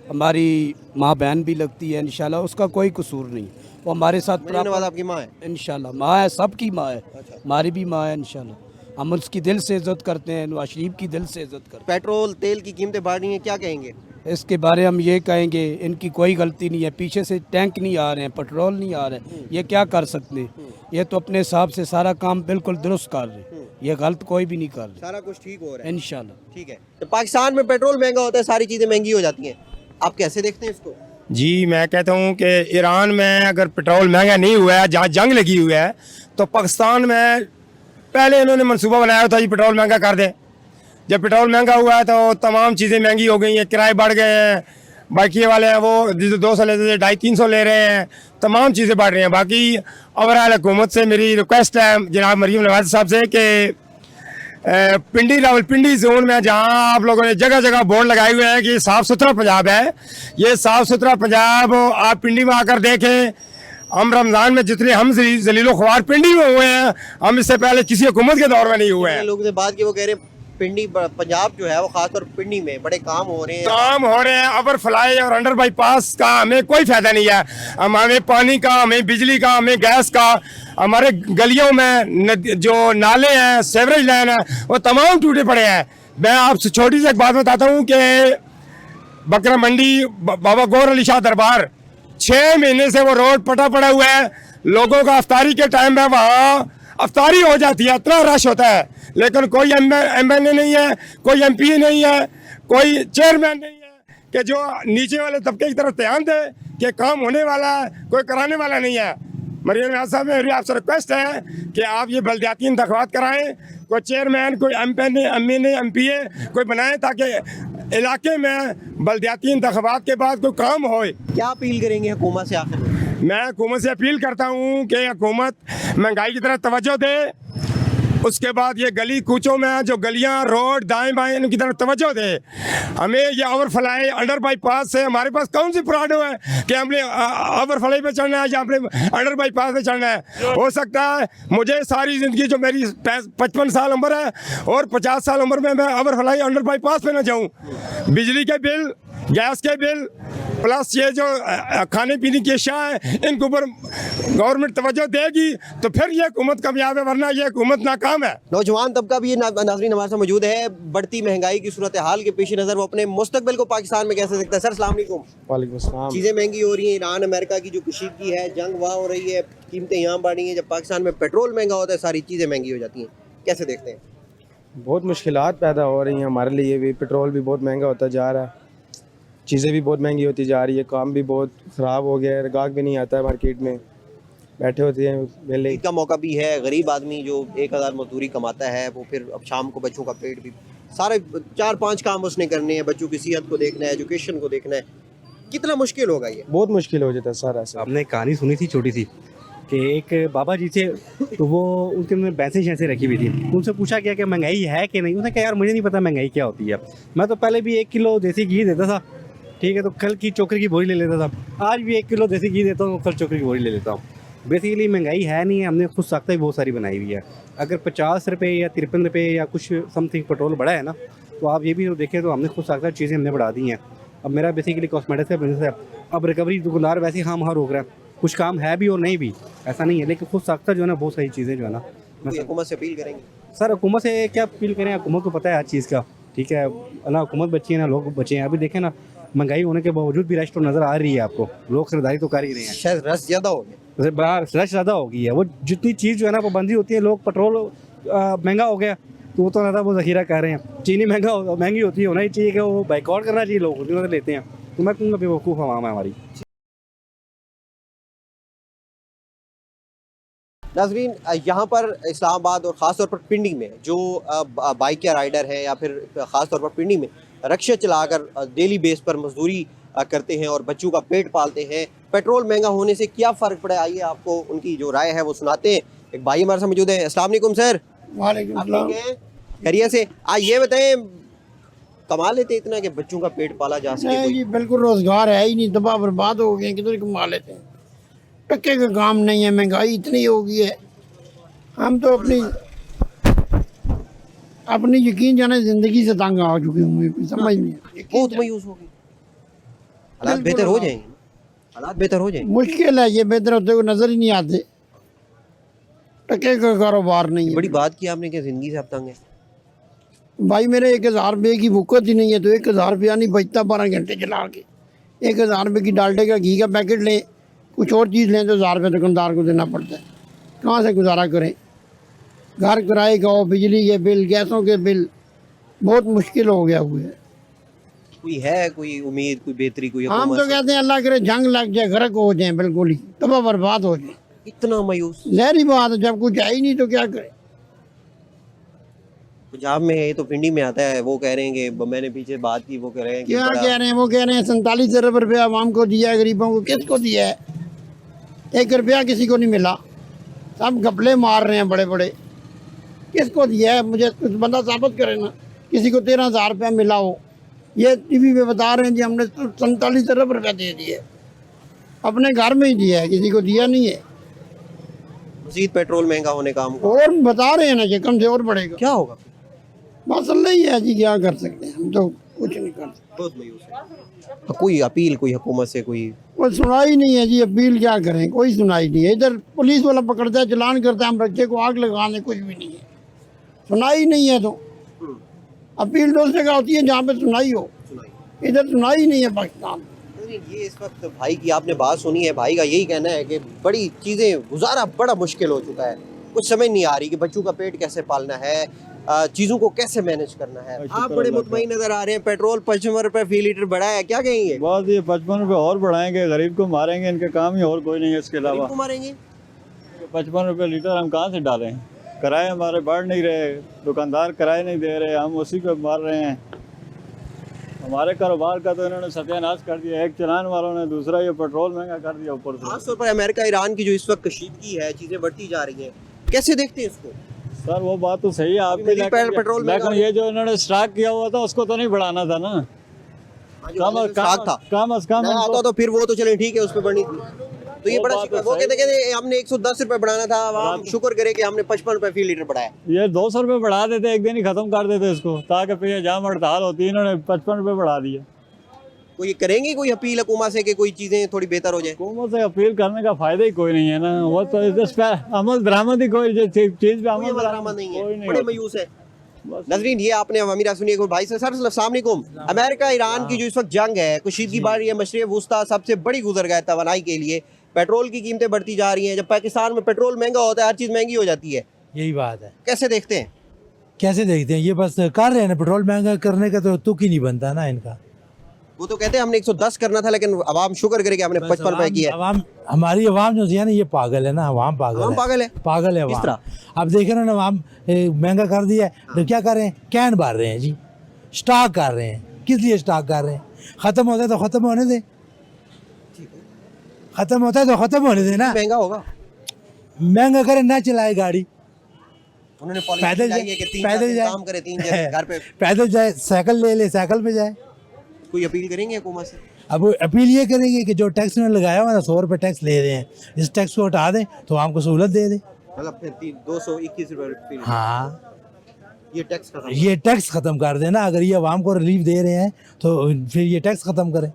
हमारी माँ बहन भी लगती है, इंशाल्लाह उसका कोई कसूर नहीं। वो हमारे साथ नवाज़ आपकी माँ है? इंशाल्लाह माँ है, सबकी माँ है, हमारी भी माँ है इंशाल्लाह। हम उसकी दिल से इज़्ज़त करते हैं, नवाज शरीफ की दिल से इज़्ज़त करते हैं। पेट्रोल तेल की कीमतें बढ़ रही हैं, क्या कहेंगे इसके बारे हम ये कहेंगे इनकी कोई गलती नहीं है, पीछे से टैंक नहीं आ रहे हैं, पेट्रोल नहीं आ रहे हैं, ये क्या कर सकते हैं? ये तो अपने हिसाब से सारा काम बिल्कुल दुरुस्त कर रहे हैं, ये गलत कोई भी नहीं कर रहे, सारा कुछ ठीक हो रहा है इंशाल्लाह। ठीक है। तो पाकिस्तान में पेट्रोल महंगा होता है, सारी चीज़ें महंगी हो जाती हैं, आप कैसे देखते हैं इसको? जी मैं कहता हूँ कि ईरान में अगर पेट्रोल महंगा नहीं हुआ है, जहाँ जंग लगी हुई है, तो पाकिस्तान में पहले इन्होंने मंसूबा बनाया था जी पेट्रोल महंगा कर दें। जब पेट्रोल महंगा हुआ है तो तमाम चीज़ें महंगी हो गई हैं, किराए बढ़ गए हैं, बाकी वाले हैं वो 200 लेते थे 250-300 ले रहे हैं, तमाम चीज़ें बढ़ रही हैं। बाकी ओवरऑल हुकूमत से मेरी रिक्वेस्ट है जनाब मरीम नवाज़ साहब से कि पिंडी रावलपिंडी जोन में जहाँ आप लोगों ने जगह जगह बोर्ड लगाए हुए हैं कि साफ़ सुथरा पंजाब है, ये साफ़ सुथरा पंजाब आप पिंडी में आकर देखें। हम रमज़ान में जितने हम जलीलो ख्वार पिंडी में हुए हैं, हम इससे पहले किसी हुकूमत के दौर में नहीं हुए हैं। लोगों से बात की वो कह रहे हैं पिंडी पंजाब जो है वो खासतौर पिंडी में बड़े काम हो रहे हैं, ओवर फ्लाई और अंडर बाईपास का हमें कोई फायदा नहीं है। हमें पानी का, हमें बिजली का, हमें गैस का, हमारे गलियों में जो नाले हैं, सेवरेज लाइन है, वो तमाम टूटे पड़े हैं। मैं आपसे छोटी सी एक बात बताता हूँ कि बकरा मंडी बाबा गौर अली शाह दरबार 6 महीने से वो रोड पटा पड़ा हुआ है। लोगों का अफ्तारी के टाइम में वहाँ अफ्तारी हो जाती है, इतना रश होता है, लेकिन कोई एमएलए नहीं है, कोई एमपी नहीं है, कोई चेयरमैन नहीं है कि जो नीचे वाले तबके की तरफ ध्यान दे कि काम होने वाला है, कोई कराने वाला नहीं है। मरीम नवाज़ साहब मेरी आपसे रिक्वेस्ट है कि आप ये बल्दियाती इंतखाबात कराएं, कोई चेयरमैन, कोई एमपी कोई बनाएं ताकि इलाके में बल्दियाती इंतखाबात के बाद कोई काम हो। क्या अपील करेंगे हुकूमत से? आखिर मैं हुकूमत से अपील करता हूँ कि हुकूमत महंगाई की तरफ तवज्जो दे, उसके बाद ये गली कूचों में जो गलियाँ रोड दाएं बाएं इनकी तरफ तवज्जो दे। हमें ये ओवरफ्लाई अंडर बाईपास से हमारे पास कौन सी प्राडो है कि हमने ओवरफ्लाई पे चढ़ना है या हमने अंडर बाईपास पे चढ़ना है। हो सकता है मुझे सारी ज़िंदगी जो मेरी 55 साल उम्र है और 50 साल उम्र में मैं ओवरफ्लाई अंडर बाईपास पे ना जाऊँ। बिजली के बिल, गैस के बिल प्लस ये जो खाने पीने की अशिया है इनके ऊपर गवर्नमेंट तवज्जो देगी तो फिर ये हुकूमत कामयाब है, वरना ये हुकूमत नाकाम है। नौजवान तबका भी नाज़रीन हमारे साथ मौजूद है। बढ़ती महंगाई की सूरत हाल के पेश नज़र वो अपने मुस्तकबिल को पाकिस्तान में कैसे देखता है? सर अस्सलाम वालेकुम। वालेकुम अस्सलाम। चीज़ें महंगी हो रही हैं, ईरान अमेरिका की जो कशीदगी है, जंग वहाँ हो रही है, कीमतें यहाँ बढ़ रही हैं। जब पाकिस्तान में पेट्रोल महंगा होता है सारी चीज़ें महंगी हो जाती हैं, कैसे देखते हैं? बहुत मुश्किलात पैदा हो रही हैं हमारे लिए भी, पेट्रोल भी बहुत महंगा होता जा रहा है, चीज़ें भी बहुत महंगी होती जा रही है, काम भी बहुत ख़राब हो गया है, गाहक भी नहीं आता है मार्केट में, बैठे होते हैं पहले। ईद का मौका भी है, गरीब आदमी जो 1000 मजदूरी कमाता है वो फिर अब शाम को बच्चों का पेट भी सारे 4-5 काम उसने करने हैं, बच्चों की सेहत को देखना है, एजुकेशन को देखना है, कितना मुश्किल होगा ये? बहुत मुश्किल हो जाता है सारा ऐसा। आपने एक कहानी सुनी थी छोटी सी कि एक बाबा जी थे, तो वो उनके अंदर भैंसें शैंसें रखी हुई थी। उनसे पूछा गया कि महंगाई है कि नहीं। उसने कहा यार मुझे नहीं पता महंगाई क्या होती है, मैं तो पहले भी 1 किलो देसी घी देता था, ठीक है, तो कल की चोकर की बोरी ले लेता था, आज भी 1 किलो देसी घी देता हूँ, कल चोकर की बोरी ले लेता हूँ। बेसिकली महंगाई है नहीं है, हमने खुद साख्ता ही बहुत सारी बनाई हुई है। अगर 50 रुपये या 53 रुपये या कुछ समथिंग पेट्रोल बढ़ा है ना, तो आप ये भी तो देखें तो हमने खुद साख्ता चीज़ें हमने बढ़ा दी हैं। अब मेरा बेसिकली कॉस्मेटिक्स का बिजनेस है, अब रिकवरी दुकानदार वैसे ही खाम रोक रहा है, कुछ काम है भी और नहीं भी, ऐसा नहीं है, लेकिन खुद साख्ता जो है ना बहुत सारी चीज़ें जो है ना। हुकूमत से अपील करेंगे सर हुकूमत से क्या अपील करें, हुकूमत को पता है हर चीज़ का, ठीक है ना, हुकूमत बची है ना लोग बचे हैं। अभी देखें ना महंगाई होने के बावजूद भी रश तो नज़र आ रही है आपको, लोग खरीदारी तो कर ही रहे हैं। शायद रश ज़्यादा हो गया, बाहर रश ज़्यादा हो गई है, वो जितनी चीज़ जो है ना पाबंदी होती है, लोग पेट्रोल महंगा हो गया तो वो तो ज़्यादा वो ज़ख़ीरा कर रहे हैं, चीनी महंगी होती है, होना ही चाहिए कि वो बाइकआउट करना चाहिए, लोग उन्होंने लेते हैं। तो मैं कहूँगा बेवकूफ़ आवाम है हमारी। नाज़रीन, यहाँ पर इस्लामाबाद और ख़ास तौर पर पिंडी में जो बाइक या राइडर हैं या फिर ख़ास तौर पर पिंडी में रक्शे चलाकर डेली बेस पर मजदूरी करते हैं और बच्चों का पेट पालते हैं, पेट्रोल महंगा होने से क्या फ़र्क पड़ा, आइए आपको उनकी जो राय है वो सुनाते हैं। एक भाई हमारे साथ मौजूद है। अस्सलाम वालेकुम सर। वालेकुम सलाम। खैरियत से? ये बताएं, कमा लेते इतना कि बच्चों का पेट पाला जा सके? नहीं जी, बिल्कुल रोजगार है ही नहीं, तबाह बर्बाद हो गए, किधर कमा लेते हैं, टक्के का काम नहीं है, महंगाई इतनी हो गई है। हम तो अपनी यकीन जाने जिंदगी से तंग आ चुके होंगे, कोई समझ नहीं। बहुत मायूस हो गए, हालात बेहतर हो जाएंगे, हालात बेहतर हो जाएंगे। मुश्किल है, ये बेहतर होते हुए नजर ही नहीं आते, टक्के का कारोबार नहीं है। बड़ी बात की आपने कि जिंदगी से आप तंग है। भाई मेरे 1000 रुपये की वक़्त ही नहीं है, तो 1000 रुपया नहीं बचता 12 घंटे चला के। 1000 रुपये की डालडे का घी का पैकेट लें, कुछ और चीज़ लें तो 1000 रुपये दुकानदार को देना पड़ता है, कहाँ से गुजारा करें। घर किराए का, बिजली के बिल, गैसों के बिल, बहुत मुश्किल हो गया हुआ है। कोई है कोई उम्मीद, कोई बेहतरी, कोई? हम तो कहते हैं अल्लाह करे जंग लग जाए, गर्क हो जाए, बिल्कुल ही तबाह बर्बाद हो जाए। इतना मायूस? जहरी बात है, जब कुछ है ही नहीं तो क्या करें। पंजाब में ये तो पिंडी में आता है, वो कह रहे हैं कि मैंने पीछे बात की, वो कह रहे हैं कि क्या कह रहे हैं, वो कह रहे हैं 47 अरब रुपया आवाम को दिया है, गरीबों को किसको दिया है? 1 रुपया किसी को नहीं मिला, सब घपले मार रहे हैं बड़े बड़े। किसको दिया है? मुझे कुछ बंदा साबित करे ना, किसी को 13,000 रुपया मिला हो। ये टीवी पे बता रहे हैं जी हमने 47 अरब रुपया दे दिए, अपने घर में ही दिया है, किसी को दिया नहीं है। मज़ीद पेट्रोल महंगा होने का हमको और बता रहे हैं ना कि कम से और बढ़ेगा। क्या होगा? बस अल्लाह ही है जी, क्या कर सकते हैं, हम तो कुछ नहीं कर सकते। बहुत मायूस है। कोई अपील, कोई हुकूमत से कोई सुनाई नहीं है जी, अपील क्या करें, कोई सुनाई नहीं है। इधर पुलिस वाला पकड़ता है, चलान करता है, हम रक्शे को आग लगा दें, कुछ भी नहीं है, सुनाई नहीं है। तो अपील तो उस जगह होती है जहाँ पे सुनाई हो, इधर सुनाई नहीं है पाकिस्तान। ये इस वक्त भाई की आपने बात सुनी है, भाई का यही कहना है कि बड़ी चीज़ें गुजारा बड़ा मुश्किल हो चुका है, कुछ समझ नहीं आ रही कि बच्चों का पेट कैसे पालना है, चीज़ों को कैसे मैनेज करना है। आप बड़े मुतमईन नजर आ रहे हैं, पेट्रोल 55 रुपये फी लीटर बढ़ा है, क्या कहेंगे? बस ये 55 रुपये और बढ़ाएंगे, गरीब को मारेंगे, इनका काम ही और कोई नहीं है इसके अलावा। मारेंगे 55 रुपये लीटर हम कहाँ से डालें? किराए हमारे बढ़ नहीं रहे, दुकानदार किराए नहीं दे रहे, हम उसी को मार रहे हैं। हमारे कारोबार का तो इन्होंने सत्यानाश कर दिया, एक चलान वालों ने, दूसरा ये पेट्रोल महंगा कर दिया ऊपर से। खासतौर पर अमेरिका ईरान की जो इस वक्त कशीदगी है, चीज़ें बढ़ती जा रही हैं, कैसे देखते हैं इसको? सर वो बात तो सही है आपकी, लेकिन ये जो इन्होंने स्टॉक किया हुआ था उसको तो नहीं बढ़ाना था ना, कम आता तो फिर वो तो चले ठीक है, उस पर बढ़नी थी। तो ये बड़ा वो कहते हमने 110 रुपये बढ़ाना था, हम शुक्र करें कि हमने 55 रुपये फी लीटर बढ़ाया। ये 200 रुपये बढ़ा देते, एक दिन ही खत्म कर देते इसको, ताकि फिर जाम हड़ताल होती, इन्होंने 55 रुपये बढ़ा दिया। कोई करेंगे कोई अपील हुकूमत से कि कोई चीज़ें थोड़ी बेहतर हो जाए? हुकूमत से अपील करने का फायदा ही कोई नहीं है ना, वो तो अमल दरामद ही कोई चीज़ पे अमल दरामद नहीं है, बड़े मायूस है। नजरीन, ये आपने अमीरा सुनी भाई से। सर अस्सलाम वालेकुम। अमेरिका ईरान की जो इस वक्त जंग है, कशीदगी बढ़ रही है, मशरिक़ वुस्ता सबसे बड़ी गुजरगाह तवानाई के लिए, पेट्रोल की कीमतें बढ़ती जा रही हैं। जब पाकिस्तान में पेट्रोल महंगा होता है, हर चीज़ महंगी हो जाती है। यही बात है। कैसे देखते हैं? कैसे देखते हैं, ये बस कर रहे हैं ना, पेट्रोल महंगा करने का तो तुक ही नहीं बनता ना इनका। वो तो कहते हैं हमने 110 करना था, लेकिन अवाम शुक्र करे कि हमने 55 रुपए किया है। अवाम, हमारी अवाम जो है ना, ये पागल है ना, अवाम पागल है, पागल है किस तरह? अब देखे ना, अवाम महंगा कर दिया है तो क्या करें, कैन भर रहे हैं जी। स्टॉक कर रहे हैं। किस लिए स्टॉक कर रहे हैं? ख़त्म होता है तो ख़त्म होने दें, ख़त्म होता है तो ख़त्म होने देना। महंगा होगा, महंगा करे ना चलाए गाड़ी, उन्होंने पैदल जाए कि 3 पैदल जाए, काम करे, 3 जगह घर पे पैदल जाए, साइकिल ले ले, साइकिल पे जाए। कोई अपील करेंगे हुकूमत से? अब अपील ये करेंगे कि जो टैक्स उन्होंने लगाया हुआ ना 100 रुपये टैक्स ले रहे हैं, इस टैक्स को हटा दें तो हमको सहूलत दे दें। मतलब फिर 221 रुपये हाँ, ये टैक्स खत्म, ये टैक्स ख़त्म कर देना। अगर ये आवाम को रिलीफ दे रहे हैं तो फिर ये टैक्स ख़त्म करें।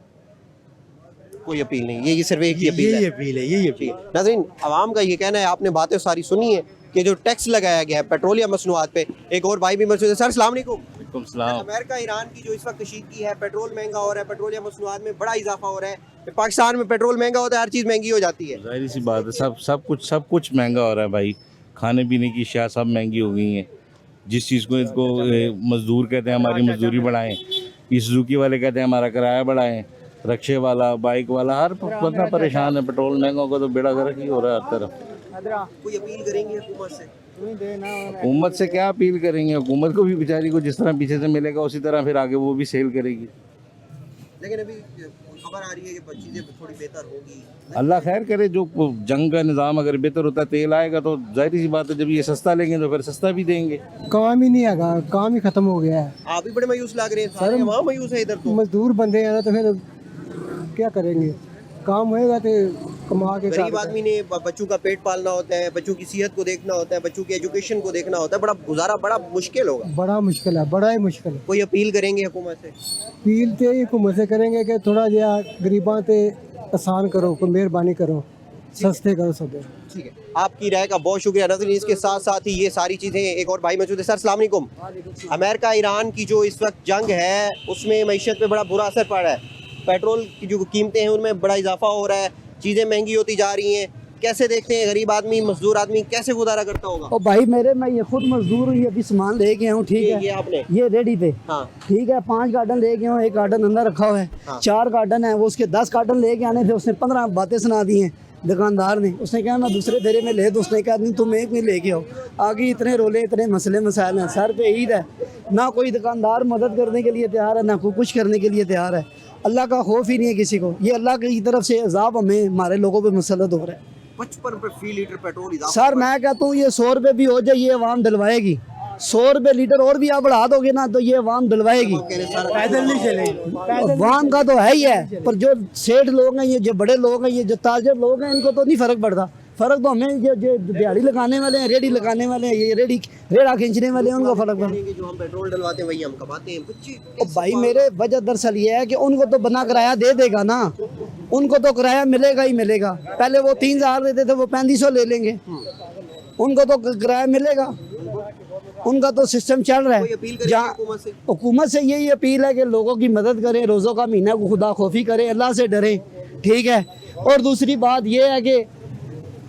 कोई अपील नहीं, ये सिर्फ एक ही अपील है। यही अपील है, यही अपील। नाज़रीन, आवाम का ये कहना है, आपने बातें सारी सुनी है कि जो टैक्स लगाया गया है पेट्रोलियम मसनूआत पे। एक और भाई भी मौजूद है। सर अस्सलाम वालेकुम। अमेरिका ईरान की जो इस वक्त कशीदगी है, पेट्रोल महंगा हो रहा है, पेट्रोलियम मसनूआत में बड़ा इजाफा हो रहा है। पाकिस्तान में पेट्रोल महंगा होता है, हर चीज़ महंगी हो जाती है। जाहिर सी बात है, सब कुछ महंगा हो रहा है भाई। खाने पीने की अशिया सब महंगी हो गई हैं। जिस चीज़ को इनको मजदूर कहते हैं, हमारी मजदूरी बढ़ाएं, ये सुजुकी वाले कहते हैं हमारा किराया बढ़ाएं, रक्शे वाला, बाइक वाला, हर बंदा परेशान है। पेट्रोल महंगा होगा तो बेड़ा गर्क ही हो रहा है हर तरफ। कोई अपील करेंगे हुकूमत से? हुकूमत से क्या अपील करेंगे? हुकूमत को भी बेचारी को जिस तरह पीछे से मिलेगा उसी तरह फिर आगे वो भी सेल करेगी। लेकिन अभी खबर आ रही है कि चीज़ें थोड़ी बेहतर होगी। अल्लाह खैर करे। जो जंग का निज़ाम अगर बेहतर होता है, तेल आएगा तो जाहिर सी बात है जब ये सस्ता लेंगे तो फिर सस्ता भी देंगे। काम ही नहीं है, काम ही खत्म हो गया है। आप भी बड़े मायूस लग रहे हैं, सारे वहाँ मायूस है इधर तो। मजदूर बंदे हैं ना, तो फिर क्या करेंगे? काम होएगा तो कमा के गरीब आदमी ने बच्चों का पेट पालना होता है, बच्चों की सेहत को देखना होता है, बच्चों की एजुकेशन को देखना होता है। बड़ा गुजारा बड़ा मुश्किल होगा। बड़ा मुश्किल है, बड़ा ही मुश्किल है। कोई अपील करेंगे हुकूमत से? अपील तो हुकूमत से करेंगे कि थोड़ा जहा गरीबां ते आसान करो, कोई मेहरबानी करो, सस्ते करो सब। ठीक है, आपकी राय का बहुत शुक्रिया। नज़रीन, इसके साथ साथ ही ये सारी चीज़ें, एक और भाई मौजूद है। सर अस्सलाम वालेकुम। अमेरिका ईरान की जो इस वक्त जंग है उसमें मईशत पे बड़ा बुरा असर पड़ रहा है। पेट्रोल की जो कीमतें हैं उनमें बड़ा इजाफा हो रहा है, चीज़ें महंगी होती जा रही हैं। कैसे देखते हैं गरीब आदमी, मजदूर आदमी कैसे गुजारा करता होगा? और भाई मैं ये खुद मजदूर हूँ, ये अभी सामान लेके आया हूँ। ठीक है, ये आपने ये रेडी पे। हाँ ठीक है, 5 गार्डन लेके आया हूँ, 1 गार्डन अंदर रखा हुआ है। हाँ। 4 गार्डन है, वो उसके 10 गार्डन लेके आने थे। उसने 15 बातें सुना दी हैं दुकानदार ने। उसने कहा ना दूसरे फेरे में ले, तो उसने कहा नहीं तुम एक में लेके आओ। आगे इतने रोले, इतने मसले मसाइल हैं। सर पे ईद है, ना कोई दुकानदार मदद करने के लिए तैयार है, ना कोई कुछ करने के लिए तैयार है। अल्लाह का खौफ ही नहीं है किसी को। ये अल्लाह की तरफ से अजाब हमें हमारे लोगों पे मुसल्लत हो रहा है। 55 रुपये फी लीटर पेट्रोल इजाफा। सर मैं कहता हूँ ये 100 रुपये भी हो जाए, ये अवाम दिलवाएगी। 100 रुपये लीटर और भी आप बढ़ा दोगे ना तो ये अवाम दिलवाएगी। पैदल नहीं चलेगी। अवाम का तो है ही है, पर जो सेठ लोग हैं, ये जो बड़े लोग हैं, ये जो ताजर लोग हैं, इनको तो नहीं फ़र्क पड़ता। फ़र्क तो हमें जो दिहाड़ी लगाने वाले हैं, रेडी लगाने वाले हैं, ये रेड़ा खींचने वाले हैं, उनको फ़र्क पड़ता है। जो हम पेट्रोल डलवाते हैं वही हम कमाते हैं। भाई मेरे वजह दरअसल ये है कि उनको तो बना किराया दे देगा ना, उनको तो किराया मिलेगा ही मिलेगा। पहले वो 3000 देते थे, वो 3500 ले लेंगे, उनको तो किराया मिलेगा। उनका तो सिस्टम चल रहा है। जहाँ हुकूमत से यही अपील है कि लोगों की मदद करें, रोज़ों का महीना को खुदा खौफी करें, अल्लाह से डरें। ठीक है, और दूसरी बात यह है कि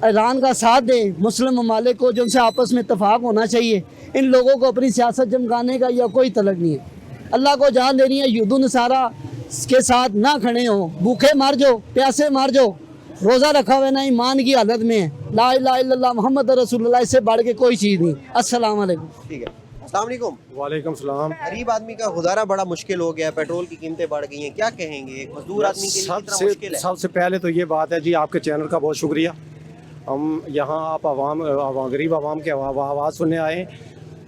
ईरान का साथ दें। मुस्लिम ममालिक को जो उनसे आपस में इत्तफाक होना चाहिए। इन लोगों को अपनी सियासत चमकाने का या कोई तलक नहीं है। अल्लाह को जान देनी है, युद्ध नसारा के साथ ना खड़े हो, भूखे मार जाओ, प्यासे मार जाओ, रोज़ा रखा हुआ ना ईमान की हालत में है। ला इलाहा इल्लल्लाह मुहम्मद रसूलुल्लाह, इससे बढ़ के कोई चीज़ नहीं। अस्सलाम वालेकुम। ठीक है, अस्सलाम वालेकुम। वालेकुम सलाम। गरीब आदमी का गुजारा बड़ा मुश्किल हो गया, पेट्रोल की कीमतें बढ़ गई हैं, क्या कहेंगे एक मजदूर आदमी के लिए कितना मुश्किल है? सबसे पहले तो ये बात है जी, आपके चैनल का बहुत शुक्रिया। हम यहाँ आप गरीब आवाम के आवाज़ सुनने आए।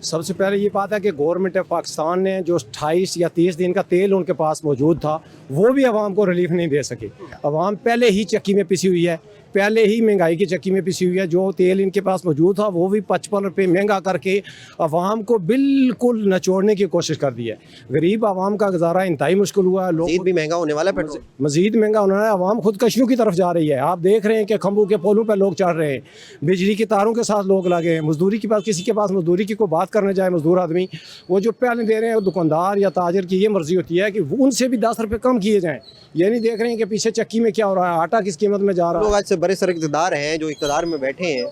सबसे पहले ये बात है कि गवर्नमेंट ऑफ पाकिस्तान ने जो 28 या 30 दिन का तेल उनके पास मौजूद था, वो भी आवाम को रिलीफ नहीं दे सके। आवाम पहले ही चक्की में पिसी हुई है, पहले ही महंगाई की चक्की में पिसी हुई है। जो तेल इनके पास मौजूद था वो भी 55 रुपये महंगा करके आवाम को बिल्कुल नचोड़ने की कोशिश कर दी है। गरीब आवाम का गुजारा इंतहाई मुश्किल हुआ है। लोग भी महंगा होने वाला है, पेट्रोल मजीद महंगा होना है। आवाम खुदकशियों की तरफ जा रही है। आप देख रहे हैं कि खंभों के पोलों पर लोग चढ़ रहे हैं, बिजली की तारों के साथ लोग लगे हैं। मजदूरी के पास, किसी के पास मजदूरी की कोई बात करने जाए मजदूर आदमी, वो जो पहले दे रहे हैं दुकानदार या ताजर की ये मर्जी होती है कि उनसे भी 10 रुपये कम किए जाएँ। ये नहीं देख रहे हैं कि पीछे चक्की में क्या हो रहा है, आटा किस कीमत में जा रहा है। लोग आज से बड़े सर इक़्तिदार हैं, जो इक़्तिदार में बैठे हैं,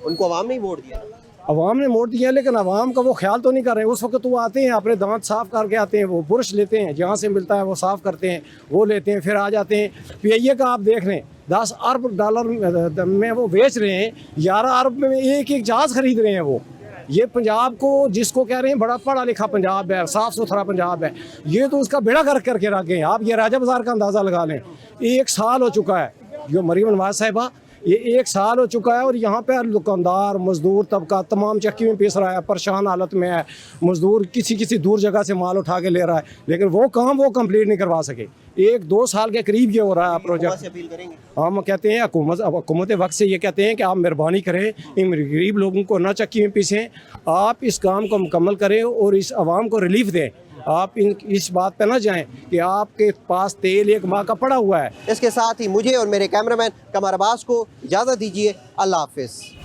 उनको अवाम ने वोट दिया। अवाम ने वोट दिया, लेकिन अवाम का वो ख्याल तो नहीं कर रहे। उस वक्त वो आते हैं, अपने दांत साफ़ करके आते हैं, वो बुरश लेते हैं, जहाँ से मिलता है वो साफ़ करते हैं, वो लेते हैं, फिर आ जाते हैं। PIA का आप देख लें, 10 अरब डॉलर में वो बेच रहे हैं, 11 अरब में एक जहाज़ खरीद रहे हैं वो। ये पंजाब को जिसको कह रहे हैं बड़ा पढ़ा लिखा पंजाब है, साफ़ सुथरा पंजाब है, ये तो उसका बेड़ा गर्क करके रख गए। आप ये राजा बाज़ार का अंदाज़ा लगा लें, 1 साल हो चुका है जो मरीम नवाज साहिबा, ये 1 साल हो चुका है और यहाँ पे दुकानदार मजदूर तबका तमाम चक्की में पीस रहा है, परेशान हालत में है। मजदूर किसी दूर जगह से माल उठा के ले रहा है, लेकिन वो काम वो कंप्लीट नहीं करवा सके। 1-2 साल के करीब ये हो रहा है प्रोजेक्ट। हम कहते हैं हुकूमत वक्त से ये कहते हैं कि आप मेहरबानी करें, इन गरीब लोगों को ना चक्की में पीसें, आप इस काम को मुकम्मल करें और इस आवाम को रिलीफ दें। आप इस बात पे ना जाएं कि आपके पास तेल 1 माह का पड़ा हुआ है। इसके साथ ही मुझे और मेरे कैमरामैन कमर अब्बास को इजाज़त दीजिए। अल्लाह हाफिज़।